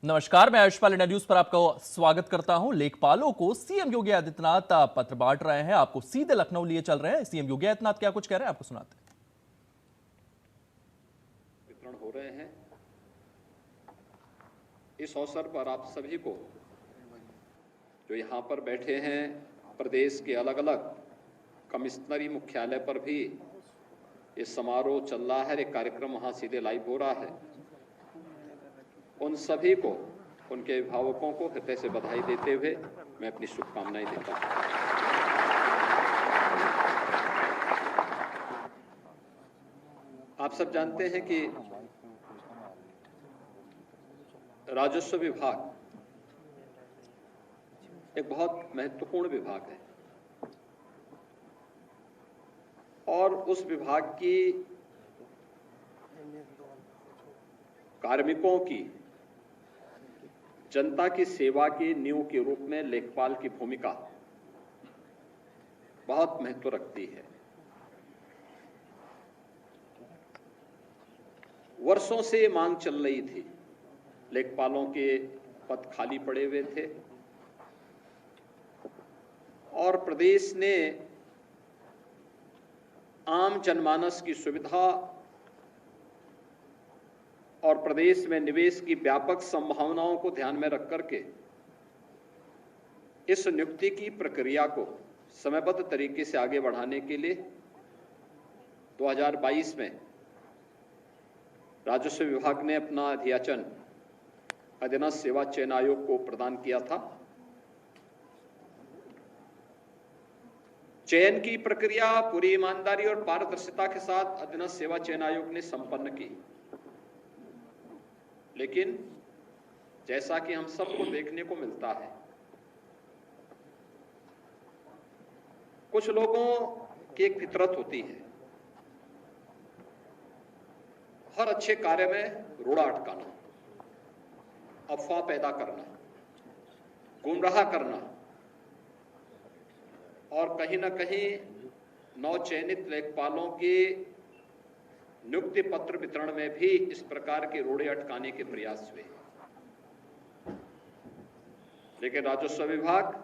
नमस्कार, मैं आयुष्पाल India news पर आपका स्वागत करता हूं। लेखपालों को सीएम योगी आदित्यनाथ पत्र बांट रहे हैं। आपको सीधे लखनऊ लिए चल रहे हैं। सीएम योगी आदित्यनाथ क्या कुछ कह रहे हैं, आपको सुनाते हैं। वितरण हो रहे हैं। इस अवसर पर आप सभी को जो यहाँ पर बैठे हैं, प्रदेश के अलग अलग कमिश्नरी मुख्यालय पर भी ये समारोह चल रहा है, एक कार्यक्रम वहाँ सीधे लाइव हो रहा है। उन सभी को, उनके अभिभावकों को हृदय से बधाई देते हुए मैं अपनी शुभकामनाएं देता हूँ। आप सब जानते हैं कि राजस्व विभाग एक बहुत महत्वपूर्ण विभाग है और उस विभाग की कार्मिकों की जनता की सेवा की नींव के रूप में लेखपाल की भूमिका बहुत महत्व रखती है। वर्षों से मांग चल रही थी, लेखपालों के पद खाली पड़े हुए थे और प्रदेश ने आम जनमानस की सुविधा और प्रदेश में निवेश की व्यापक संभावनाओं को ध्यान में रख करके इस नियुक्ति की प्रक्रिया को समयबद्ध तरीके से आगे बढ़ाने के लिए 2022 में राजस्व विभाग ने अपना अध्याचन अधीनस्थ सेवा चयन आयोग को प्रदान किया था। चयन की प्रक्रिया पूरी ईमानदारी और पारदर्शिता के साथ अधीनस्थ सेवा चयन आयोग ने संपन्न की, लेकिन जैसा कि हम सबको देखने को मिलता है, कुछ लोगों की एक फितरत होती है, हर अच्छे कार्य में रोड़ा अटकाना, अफवाह पैदा करना, गुमराह करना और कहीं ना कहीं नवचयनित लेखपालों के नियुक्ति पत्र वितरण में भी इस प्रकार के रोड़े अटकाने के प्रयास हुए। लेकिन राजस्व विभाग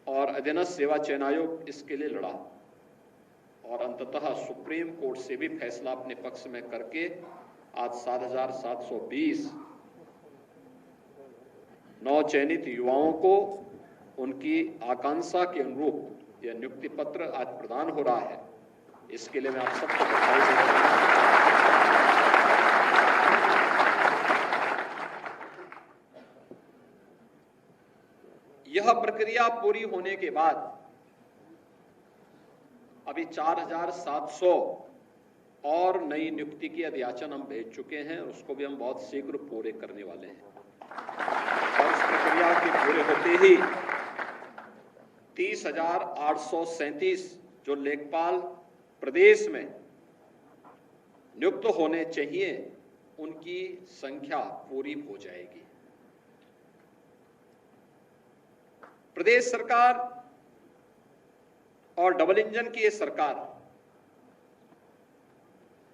और अधीनस्थ सेवा चयन आयोग इसके लिए लड़ा और अंततः सुप्रीम कोर्ट से भी फैसला अपने पक्ष में करके आज 7,720 नवचयनित युवाओं को उनकी आकांक्षा के अनुरूप यह नियुक्ति पत्र आज प्रदान हो रहा है। इसके लिए मैं आप सबको बधाई देता हूं। यह प्रक्रिया पूरी होने के बाद अभी 4,700 और नई नियुक्ति की अध्याचन हम भेज चुके हैं, उसको भी हम बहुत शीघ्र पूरे करने वाले हैं और इस प्रक्रिया के पूरे होते ही 30,837 जो लेखपाल प्रदेश में नियुक्त होने चाहिए उनकी संख्या पूरी हो जाएगी। प्रदेश सरकार और डबल इंजन की ये सरकार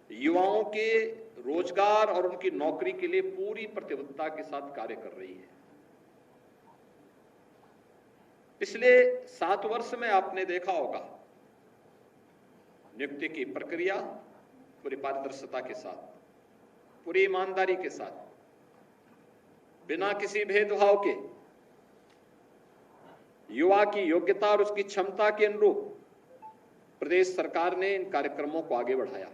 युवाओं के रोजगार और उनकी नौकरी के लिए पूरी प्रतिबद्धता के साथ कार्य कर रही है। पिछले 7 वर्ष में आपने देखा होगा, नियुक्ति की प्रक्रिया पूरी पारदर्शिता के साथ, पूरी ईमानदारी के साथ, बिना किसी भेदभाव के युवा की योग्यता और उसकी क्षमता के अनुरूप प्रदेश सरकार ने इन कार्यक्रमों को आगे बढ़ाया,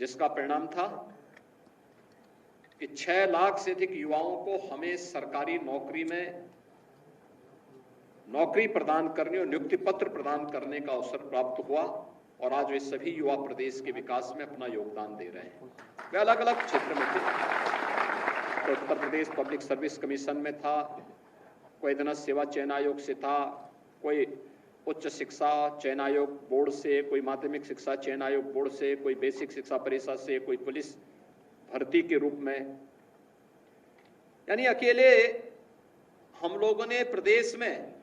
जिसका परिणाम था कि 6 लाख से अधिक युवाओं को हमें सरकारी नौकरी में नौकरी प्रदान करने और नियुक्ति पत्र प्रदान करने का अवसर प्राप्त हुआ और आज वे सभी युवा प्रदेश के विकास में अपना योगदान दे रहे हैं। वे अलग अलग क्षेत्र में थे, तो Uttar Pradesh public service commission में था, कोई अधीनस्थ सेवा चयन आयोग से था, कोई उच्च शिक्षा चयन आयोग बोर्ड से, कोई माध्यमिक शिक्षा चयन आयोग बोर्ड से, कोई बेसिक शिक्षा परिषद से, कोई पुलिस भर्ती के रूप में। यानी अकेले हम लोगों ने प्रदेश में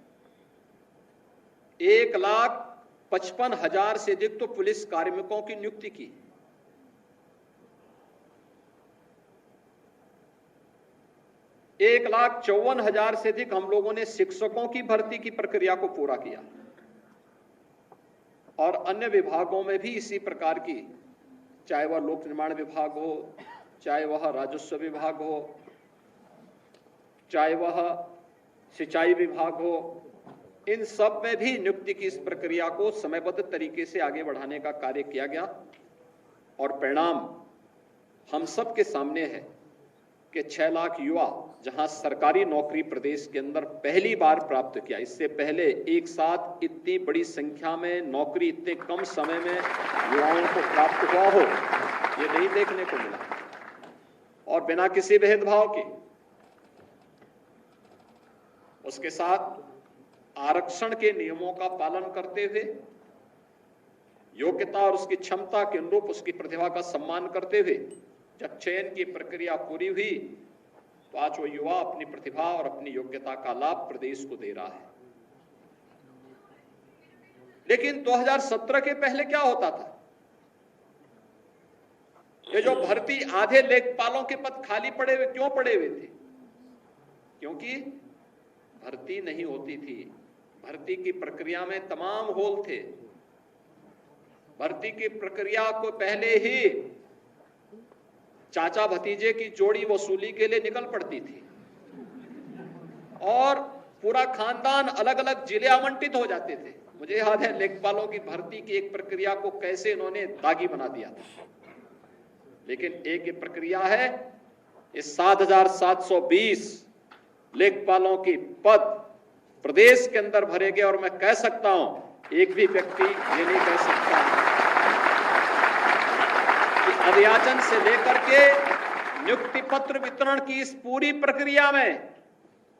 1,55,000 से अधिक तो पुलिस कार्मिकों की नियुक्ति की। 1,54,000 से अधिक हम लोगों ने शिक्षकों की भर्ती की प्रक्रिया को पूरा किया और अन्य विभागों में भी इसी प्रकार की, चाहे वह लोक निर्माण विभाग हो, चाहे वह राजस्व विभाग हो, चाहे वह सिंचाई विभाग हो, इन सब में भी नियुक्ति की इस प्रक्रिया को समयबद्ध तरीके से आगे बढ़ाने का कार्य किया गया और परिणाम हम सब के सामने है कि 6 लाख युवा जहां सरकारी नौकरी प्रदेश के अंदर पहली बार प्राप्त किया। इससे पहले एक साथ इतनी बड़ी संख्या में नौकरी इतने कम समय में युवाओं को प्राप्त हुआ हो, ये नहीं देखने को मिला। और बिना किसी भेदभाव के उसके साथ आरक्षण के नियमों का पालन करते हुए, योग्यता और उसकी क्षमता के अनुरूप उसकी प्रतिभा का सम्मान करते हुए जब चयन की प्रक्रिया पूरी हुई तो आज वो युवा अपनी प्रतिभा और अपनी योग्यता का लाभ प्रदेश को दे रहा है। लेकिन 2017 के पहले क्या होता था? ये जो भर्ती, आधे लेखपालों के पद खाली पड़े हुए, क्यों पड़े हुए थे? क्योंकि भर्ती नहीं होती थी। भर्ती की प्रक्रिया में तमाम होल थे। भर्ती की प्रक्रिया को पहले ही चाचा भतीजे की जोड़ी वसूली के लिए निकल पड़ती थी और पूरा खानदान अलग अलग जिले आवंटित हो जाते थे। मुझे याद है लेखपालों की भर्ती की एक प्रक्रिया को कैसे इन्होंने दागी बना दिया था। लेकिन एक ये प्रक्रिया है, इस 7,720 लेखपालों की पद प्रदेश के अंदर भरे गए और मैं कह सकता हूं, एक भी व्यक्ति ये नहीं कह सकता कि अध्याचन से लेकर के नियुक्ति पत्र वितरण की इस पूरी प्रक्रिया में,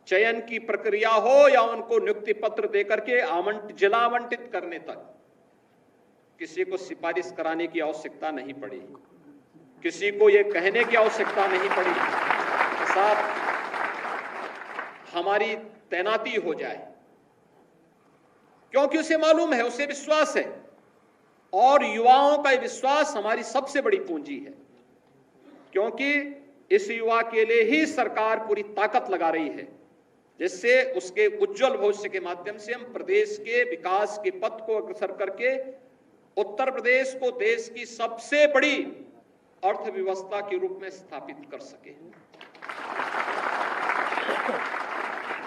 चयन की प्रक्रिया हो या उनको नियुक्ति पत्र देकर के जिला आवंटित करने तक, किसी को सिफारिश कराने की आवश्यकता नहीं पड़ी, किसी को यह कहने की आवश्यकता नहीं पड़ी कि साहब हमारी तैनाती हो जाए, क्योंकि उसे मालूम है, उसे विश्वास है और युवाओं का विश्वास हमारी सबसे बड़ी पूंजी है। क्योंकि इस युवा के लिए ही सरकार पूरी ताकत लगा रही है, जिससे उसके उज्जवल भविष्य के माध्यम से हम प्रदेश के विकास के पथ को अग्रसर करके उत्तर प्रदेश को देश की सबसे बड़ी अर्थव्यवस्था के रूप में स्थापित कर सके।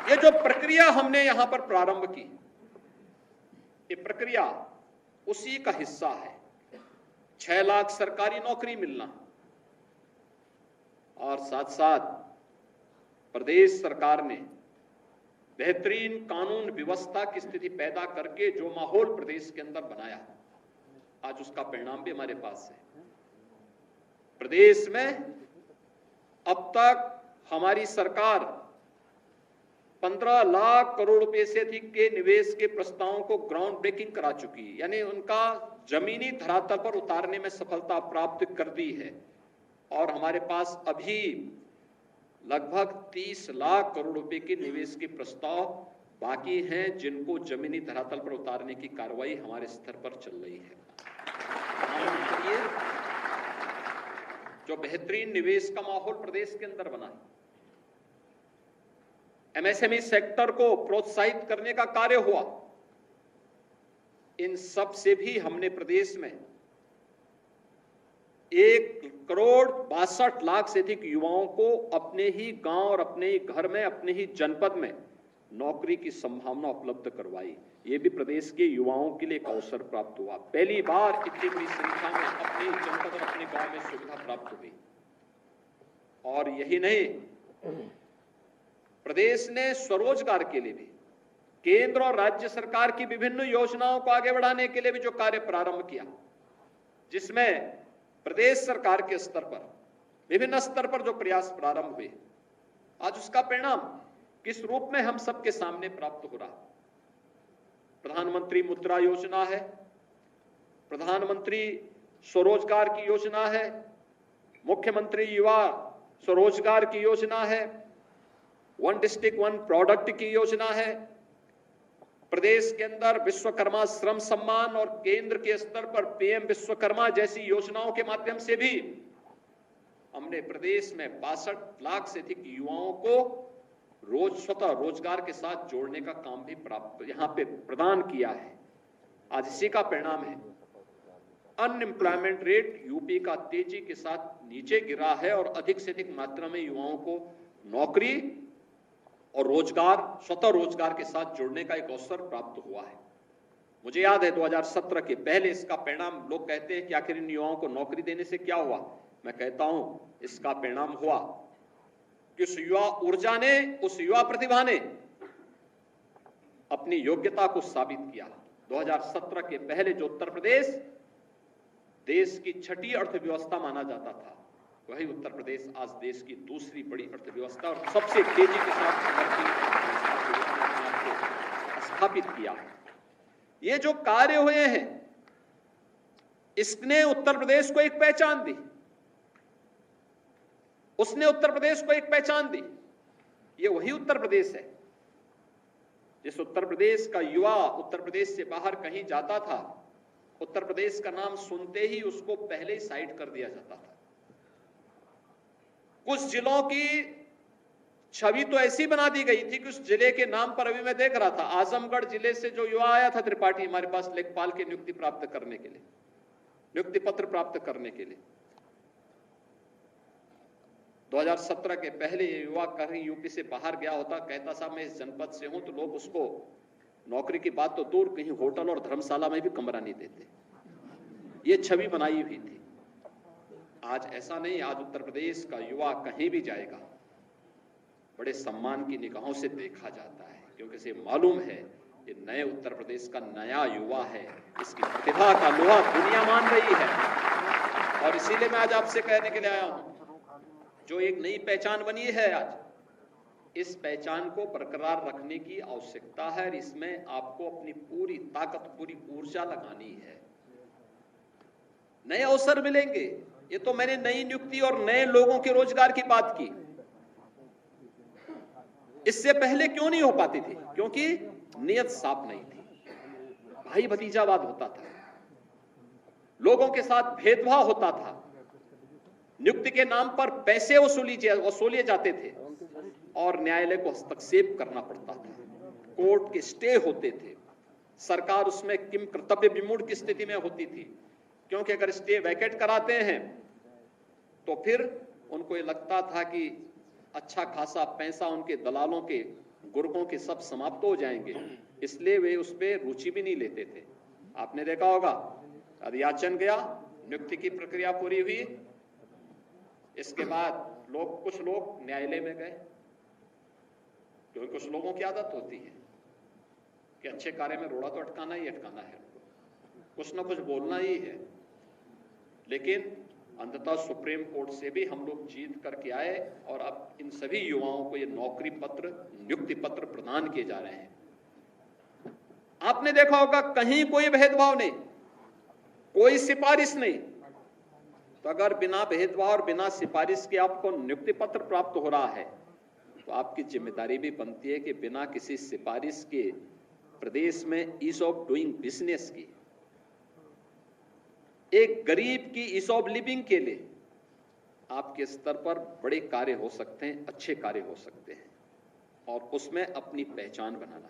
ये जो प्रक्रिया हमने यहां पर प्रारंभ की, ये प्रक्रिया उसी का हिस्सा है। 6 लाख सरकारी नौकरी मिलना और साथ साथ प्रदेश सरकार ने बेहतरीन कानून व्यवस्था की स्थिति पैदा करके जो माहौल प्रदेश के अंदर बनाया, आज उसका परिणाम भी हमारे पास है। प्रदेश में अब तक हमारी सरकार 15 लाख करोड़ रुपए से अधिक के निवेश के प्रस्तावों को ग्राउंड ब्रेकिंग करा चुकी है, यानी उनका जमीनी धरातल पर उतारने में सफलता प्राप्त कर दी है। और हमारे पास अभी लगभग 30 लाख करोड़ रुपए के निवेश के प्रस्ताव बाकी हैं, जिनको जमीनी धरातल पर उतारने की कार्रवाई हमारे स्तर पर चल रही है। जो बेहतरीन निवेश का माहौल प्रदेश के अंदर बना है, एमएसएमई सेक्टर को प्रोत्साहित करने का कार्य हुआ, इन सब से भी हमने प्रदेश में 1,62,00,000 से अधिक युवाओं को अपने ही गांव और अपने ही घर में, अपने ही जनपद में नौकरी की संभावना उपलब्ध करवाई। ये भी प्रदेश के युवाओं के लिए एक अवसर प्राप्त हुआ। पहली बार इतनी बड़ी संख्या में अपने जनपद और अपने गांव में सुविधा प्राप्त हुई। और यही नहीं, प्रदेश ने स्वरोजगार के लिए भी केंद्र और राज्य सरकार की विभिन्न योजनाओं को आगे बढ़ाने के लिए भी जो कार्य प्रारंभ किया, जिसमें प्रदेश सरकार के स्तर पर, विभिन्न स्तर पर जो प्रयास प्रारंभ हुए, आज उसका परिणाम किस रूप में हम सबके सामने प्राप्त हो रहा। प्रधानमंत्री मुद्रा योजना है, प्रधानमंत्री स्वरोजगार की योजना है, मुख्यमंत्री युवा स्वरोजगार की योजना है, वन डिस्ट्रिक्ट वन प्रोडक्ट की योजना है, प्रदेश के अंदर विश्वकर्मा श्रम सम्मान और केंद्र के स्तर पर पीएम विश्वकर्मा जैसी योजनाओं के माध्यम से भी हमने प्रदेश में 62 लाख से अधिक युवाओं को स्वतः रोजगार के साथ जोड़ने का काम भी यहां पे प्रदान किया है। आज इसी का परिणाम है अनएम्प्लॉयमेंट रेट यूपी का तेजी के साथ नीचे गिरा है और अधिक से अधिक मात्रा में युवाओं को नौकरी और रोजगार, स्वतः रोजगार के साथ जोड़ने का एक अवसर प्राप्त हुआ है। मुझे याद है 2017 के पहले इसका परिणाम, लोग कहते हैं कि आखिर इन युवाओं को नौकरी देने से क्या हुआ। मैं कहता हूं इसका परिणाम हुआ कि उस युवा ऊर्जा ने, उस युवा प्रतिभा ने अपनी योग्यता को साबित किया। 2017 के पहले जो उत्तर प्रदेश देश की छठी अर्थव्यवस्था माना जाता था, वही उत्तर प्रदेश आज देश की दूसरी बड़ी अर्थव्यवस्था और सबसे तेजी के साथ स्थापित किया है। ये जो कार्य हुए हैं, इसने उत्तर प्रदेश को एक पहचान दी, उसने उत्तर प्रदेश को एक पहचान दी। ये वही उत्तर प्रदेश है जिस उत्तर प्रदेश का युवा उत्तर प्रदेश से बाहर कहीं जाता था, उत्तर प्रदेश का नाम सुनते ही उसको पहले ही साइड कर दिया जाता था। कुछ जिलों की छवि तो ऐसी बना दी गई थी कि उस जिले के नाम पर, अभी मैं देख रहा था, आजमगढ़ जिले से जो युवा आया था त्रिपाठी हमारे पास लेखपाल की नियुक्ति प्राप्त करने के लिए, नियुक्ति पत्र प्राप्त करने के लिए, 2017 के पहले ये युवा कहीं यूपी से बाहर गया होता, कहता साहब मैं इस जनपद से हूं, तो लोग उसको नौकरी की बात तो दूर, कहीं होटल और धर्मशाला में भी कमरा नहीं देते। ये छवि बनाई हुई थी। आज ऐसा नहीं, आज उत्तर प्रदेश का युवा कहीं भी जाएगा बड़े सम्मान की निगाहों से देखा जाता है, क्योंकि इसे मालूम है ये नए उत्तर प्रदेश का नया युवा है, इसकी प्रतिभा का लोहा दुनिया मान रही है। और इसीलिए मैं आज आपसे कहने के लिए आया हूं, जो एक नई पहचान बनी है आज, इस पहचान को बरकरार रखने की आवश्यकता है और इसमें आपको अपनी पूरी ताकत, पूरी ऊर्जा लगानी है। नए अवसर मिलेंगे, ये तो मैंने नई नियुक्ति और नए लोगों के रोजगार की बात की। इससे पहले क्यों नहीं हो पाती थी? क्योंकि नियत साफ नहीं थी, भाई भतीजावाद होता था, लोगों के साथ भेदभाव होता था, नियुक्ति के नाम पर पैसे वसूले जाते थे और न्यायालय को हस्तक्षेप करना पड़ता था, कोर्ट के स्टे होते थे, सरकार उसमें किम कर्तव्य विमूढ़ की स्थिति में होती थी, क्योंकि अगर स्टे वैकेट कराते हैं तो फिर उनको ये लगता था कि अच्छा खासा पैसा उनके दलालों के, गुर्गों के सब समाप्त हो जाएंगे, इसलिए वे उस पर रुचि भी नहीं लेते थे। आपने देखा होगा, अधियाचन गया, नियुक्ति की प्रक्रिया पूरी हुई, इसके बाद कुछ लोग न्यायालय में गए, क्योंकि कुछ लोगों की आदत होती है कि अच्छे कार्य में रोड़ा तो अटकाना ही अटकाना है, कुछ ना कुछ बोलना ही है। लेकिन अंततः सुप्रीम कोर्ट से भी हम लोग जीत करके आए और अब इन सभी युवाओं को ये नौकरी पत्र, नियुक्ति पत्र प्रदान किए जा रहे हैं। आपने देखा होगा कहीं कोई भेदभाव नहीं, कोई सिफारिश नहीं। तो अगर बिना भेदभाव और बिना सिफारिश के आपको नियुक्ति पत्र प्राप्त हो रहा है, तो आपकी जिम्मेदारी भी बनती है कि बिना किसी सिफारिश के प्रदेश में ईज ऑफ डूइंग बिजनेस की, एक गरीब की ईज ऑफ लिविंग के लिए आपके स्तर पर बड़े कार्य हो सकते हैं, अच्छे कार्य हो सकते हैं, और उसमें अपनी पहचान बनाना,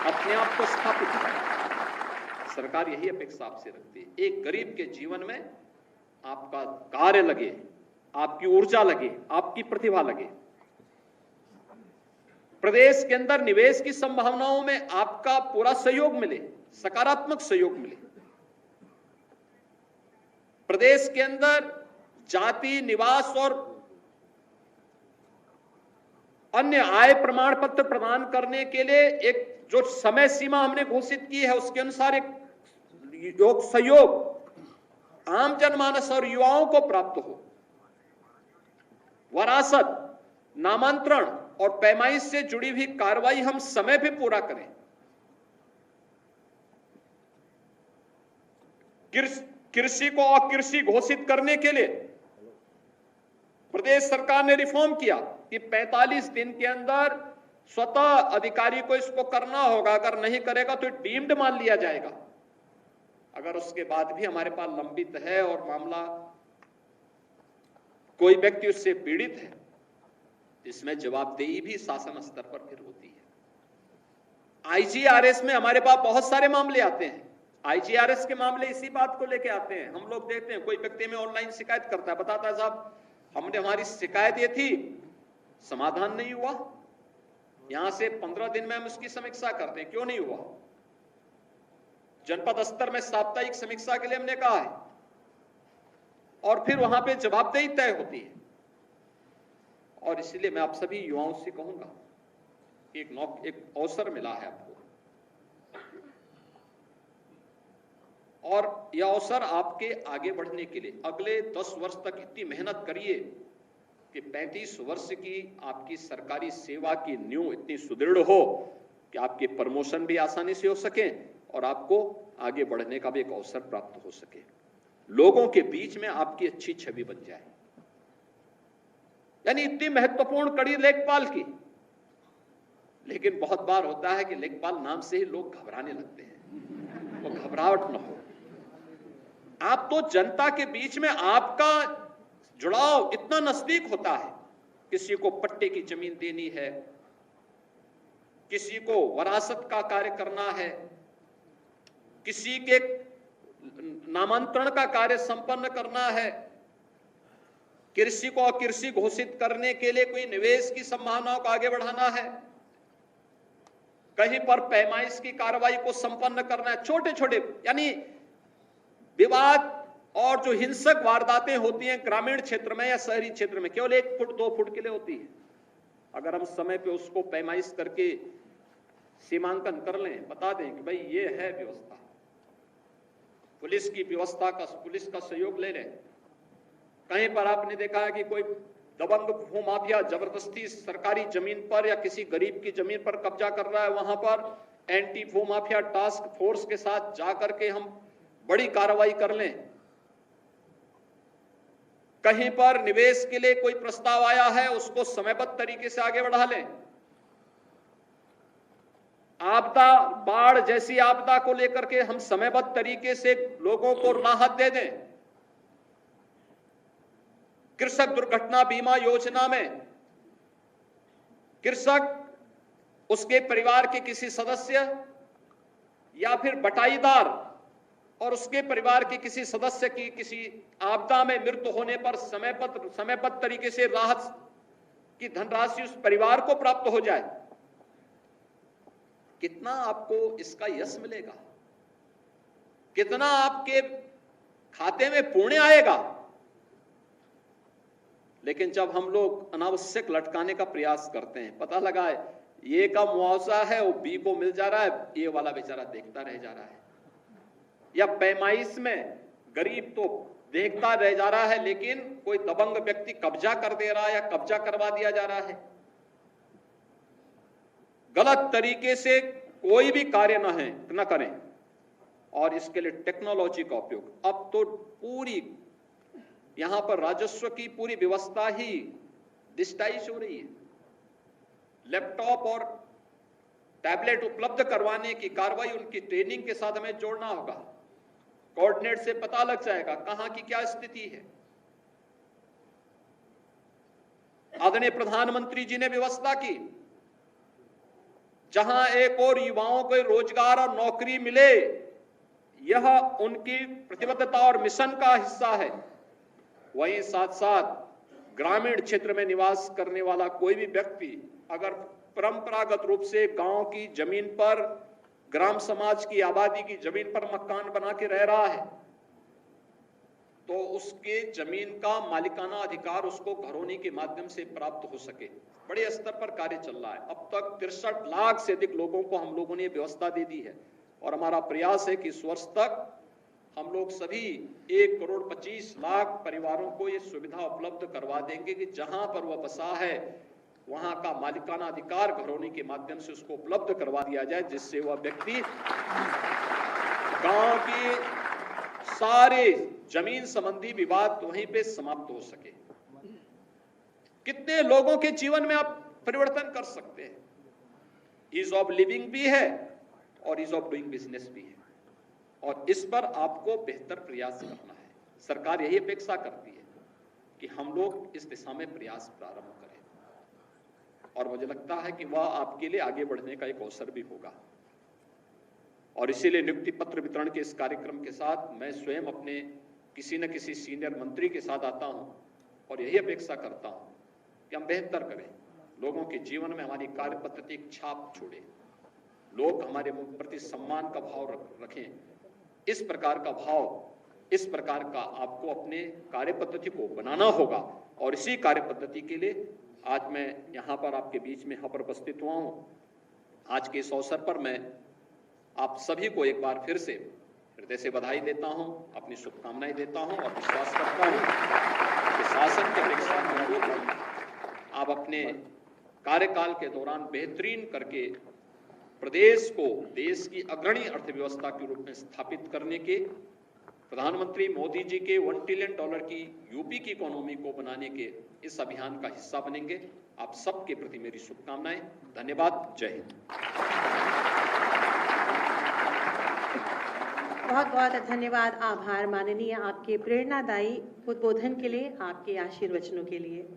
अपने आप को स्थापित करना, सरकार यही अपेक्षा आपसे रखती है। एक गरीब के जीवन में आपका कार्य लगे, आपकी ऊर्जा लगे, आपकी प्रतिभा लगे, प्रदेश के अंदर निवेश की संभावनाओं में आपका पूरा सहयोग मिले, सकारात्मक सहयोग मिले, प्रदेश के अंदर जाति, निवास और अन्य आय प्रमाण पत्र प्रदान करने के लिए एक जो समय सीमा हमने घोषित की है, उसके अनुसार एक सहयोग आम जनमानस और युवाओं को प्राप्त हो। वरासत, नामांतरण और पैमाइश से जुड़ी हुई कार्रवाई हम समय पे पूरा करें। कृषि को अकृषि घोषित करने के लिए प्रदेश सरकार ने रिफॉर्म किया कि 45 दिन के अंदर स्वतः अधिकारी को इसको करना होगा, अगर नहीं करेगा तो डीम्ड मान लिया जाएगा। अगर उसके बाद भी हमारे पास लंबित है और मामला कोई व्यक्ति उससे पीड़ित है, इसमें जवाबदेही भी शासन स्तर पर फिर होती है। आईजीआरएस में हमारे पास बहुत सारे मामले आते हैं। आईजीआरएस के मामले इसी बात को लेके आते हैं। हम लोग देखते हैं कोई व्यक्ति में ऑनलाइन शिकायत करता है, बताता है साहब हमारी शिकायत ये थी, समाधान नहीं हुआ, यहां से 15 दिन में हम उसकी समीक्षा करते हैं, क्यों नहीं हुआ? जनपद स्तर में साप्ताहिक समीक्षा के लिए हमने कहा है और फिर वहां पे जवाबदेही तय होती है। और इसलिए मैं आप सभी युवाओं से कहूंगा, एक अवसर मिला है आपको और यह अवसर आपके आगे बढ़ने के लिए अगले 10 वर्ष तक इतनी मेहनत करिए कि 35 वर्ष की आपकी सरकारी सेवा की नींव इतनी सुदृढ़ हो कि आपके प्रमोशन भी आसानी से हो सके और आपको आगे बढ़ने का भी एक अवसर प्राप्त हो सके, लोगों के बीच में आपकी अच्छी छवि बन जाए। यानी इतनी महत्वपूर्ण कड़ी लेखपाल की, लेकिन बहुत बार होता है कि लेखपाल नाम से ही लोग घबराने लगते हैं, वो घबराहट न हो। आप तो जनता के बीच में आपका जुड़ाव इतना नजदीक होता है, किसी को पट्टे की जमीन देनी है, किसी को वरासत का कार्य करना है, किसी के नामांतरण का कार्य संपन्न करना है, कृषि को अकृषि घोषित करने के लिए कोई निवेश की संभावनाओं को आगे बढ़ाना है, कहीं पर पैमाइश की कार्रवाई को संपन्न करना है। छोटे छोटे यानी विवाद और जो हिंसक वारदातें होती हैं ग्रामीण क्षेत्र में या शहरी क्षेत्र में केवल 1 फुट 2 फुट के लिए होती है। अगर हम समय पे उसको पैमाइश करके सीमांकन कर लें, बता दें कि भाई ये है व्यवस्था, पुलिस की व्यवस्था का, पुलिस का सहयोग ले लें। कहीं पर आपने देखा है कि कोई दबंग भूमाफिया जबरदस्ती सरकारी जमीन पर या किसी गरीब की जमीन पर कब्जा कर रहा है, वहां पर एंटी भूमाफिया टास्क फोर्स के साथ जाकर के हम बड़ी कार्रवाई कर लें। कहीं पर निवेश के लिए कोई प्रस्ताव आया है, उसको समयबद्ध तरीके से आगे बढ़ा लें। आपदा, बाढ़ जैसी आपदा को लेकर के हम समयबद्ध तरीके से लोगों को राहत दे दें। कृषक दुर्घटना बीमा योजना में कृषक, उसके परिवार के किसी सदस्य या फिर बटाईदार और उसके परिवार के किसी सदस्य की किसी आपदा में मृत्यु होने पर समयबद्ध तरीके से राहत की धनराशि उस परिवार को प्राप्त हो जाए। कितना आपको इसका यश मिलेगा, कितना आपके खाते में पुण्य आएगा। लेकिन जब हम लोग अनावश्यक लटकाने का प्रयास करते हैं, पता लगा है ये का मुआवजा है वो बी को मिल जा रहा है, ये वाला बेचारा देखता रह जा रहा है, या पैमाइश में गरीब तो देखता रह जा रहा है लेकिन कोई दबंग व्यक्ति कब्जा कर दे रहा है या कब्जा करवा दिया जा रहा है। गलत तरीके से कोई भी कार्य न करें और इसके लिए टेक्नोलॉजी का उपयोग। अब तो पूरी यहां पर राजस्व की पूरी व्यवस्था ही डिजिटाइज हो रही है। लैपटॉप और टैबलेट उपलब्ध करवाने की कार्रवाई उनकी ट्रेनिंग के साथ हमें जोड़ना होगा। कोऑर्डिनेट से पता लग जाएगा कहां की क्या स्थिति है। आदरणीय प्रधानमंत्री जी ने व्यवस्था की, जहां एक और युवाओं को रोजगार और नौकरी मिले, यह उनकी प्रतिबद्धता और मिशन का हिस्सा है। वहीं साथ साथ ग्रामीण क्षेत्र में निवास करने वाला कोई भी व्यक्ति अगर परंपरागत रूप से गांव की जमीन पर, ग्राम समाज की आबादी की जमीन पर मकान बना के रह रहा है, तो उसके जमीन का मालिकाना अधिकार उसको घरौनी के माध्यम से प्राप्त हो सके। बड़े स्तर पर कार्य चल रहा है। अब तक 63 लाख से अधिक लोगों को हम लोगों ने व्यवस्था दे दी है और हमारा प्रयास है कि इस वर्ष तक हम लोग सभी 1,25,00,000 परिवारों को ये सुविधा उपलब्ध करवा देंगे कि जहां पर वह बसा है वहां का मालिकाना अधिकार घरौनी के माध्यम से उसको उपलब्ध करवा दिया जाए, जिससे वह व्यक्ति गांव की सारे जमीन संबंधी विवाद वहीं पे समाप्त हो सके। कितने लोगों के जीवन में आप परिवर्तन कर सकते हैं। ईज ऑफ लिविंग भी है और ईज ऑफ डूइंग बिजनेस भी है, और इस पर आपको बेहतर प्रयास करना है। सरकार यही अपेक्षा करती है कि हम लोग इस दिशा में प्रयास प्रारंभ करें और मुझे लगता है कि वह आपके लिए आगे बढ़ने का एक अवसर भी होगा। और इसीलिए नियुक्ति पत्र वितरण के इस कार्यक्रम के साथ मैं स्वयं अपने किसी न किसी सीनियर मंत्री के साथ आता हूं और यही अपेक्षा करता हूं कि हम बेहतर करें, लोगों के जीवन में हमारी कार्य पद्धति एक छाप छोड़े, लोग हमारे प्रति सम्मान का भाव रखें। इस प्रकार का भाव, इस प्रकार का आपको अपने कार्य पद्धति को बनाना होगा और इसी कार्य पद्धति के लिए आज मैं यहाँ पर आपके बीच में यहाँ पर उपस्थित हुआ हूँ। आज के इस अवसर पर मैं आप सभी को एक बार फिर से हृदय से बधाई देता हूँ, अपनी शुभकामनाएं देता हूँ और विश्वास करता हूँ कि शासन की अपेक्षा के अनुरूप आप अपने कार्यकाल के दौरान बेहतरीन करके प्रदेश को देश की अग्रणी अर्थव्यवस्था के रूप में स्थापित करने के, प्रधानमंत्री मोदी जी के $1 ट्रिलियन की यूपी की इकोनॉमी को बनाने के इस अभियान का हिस्सा बनेंगे। आप सबके प्रति मेरी शुभकामनाएं। धन्यवाद। जय हिंद। बहुत बहुत धन्यवाद, आभार माननीय, आपके प्रेरणादायी उद्बोधन के लिए, आपके आशीर्वचनों के लिए।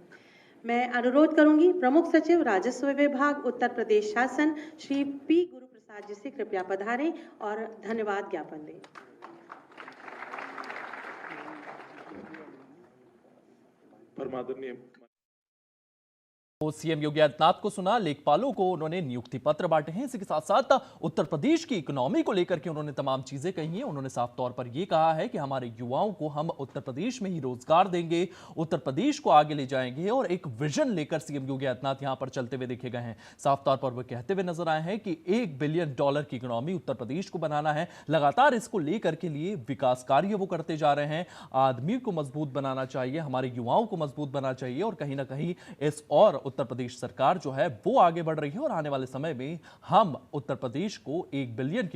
मैं अनुरोध करूंगी प्रमुख सचिव राजस्व विभाग उत्तर प्रदेश शासन श्री पी गुरु प्रसाद जी से कृपया पधारें और धन्यवाद ज्ञापन दें। परमादरणीय तो सीएम योगी आदित्यनाथ को सुना, लेखपालों को उन्होंने नियुक्ति पत्र बांटे हैं। इसी के साथ साथ उत्तर प्रदेश की इकोनॉमी को लेकर के उन्होंने तमाम चीजें कही हैं। उन्होंने साफ तौर पर यह कहा है कि हमारे युवाओं को हम उत्तर प्रदेश में ही रोजगार देंगे, उत्तर प्रदेश को आगे ले जाएंगे और एक विजन लेकर सीएम योगी आदित्यनाथ यहां पर चलते हुए देखे गए हैं। साफ तौर पर वह कहते हुए नजर आए हैं कि $1 बिलियन की इकोनॉमी उत्तर प्रदेश को बनाना है। लगातार इसको लेकर के लिए विकास कार्य वो करते जा रहे हैं। आदमी को मजबूत बनाना चाहिए, हमारे युवाओं को मजबूत बनाना चाहिए और कहीं ना कहीं इस और उत्तर प्रदेश सरकार जो है वो आगे बढ़ रही है और आने वाले समय में हम उत्तर प्रदेश को $1 बिलियन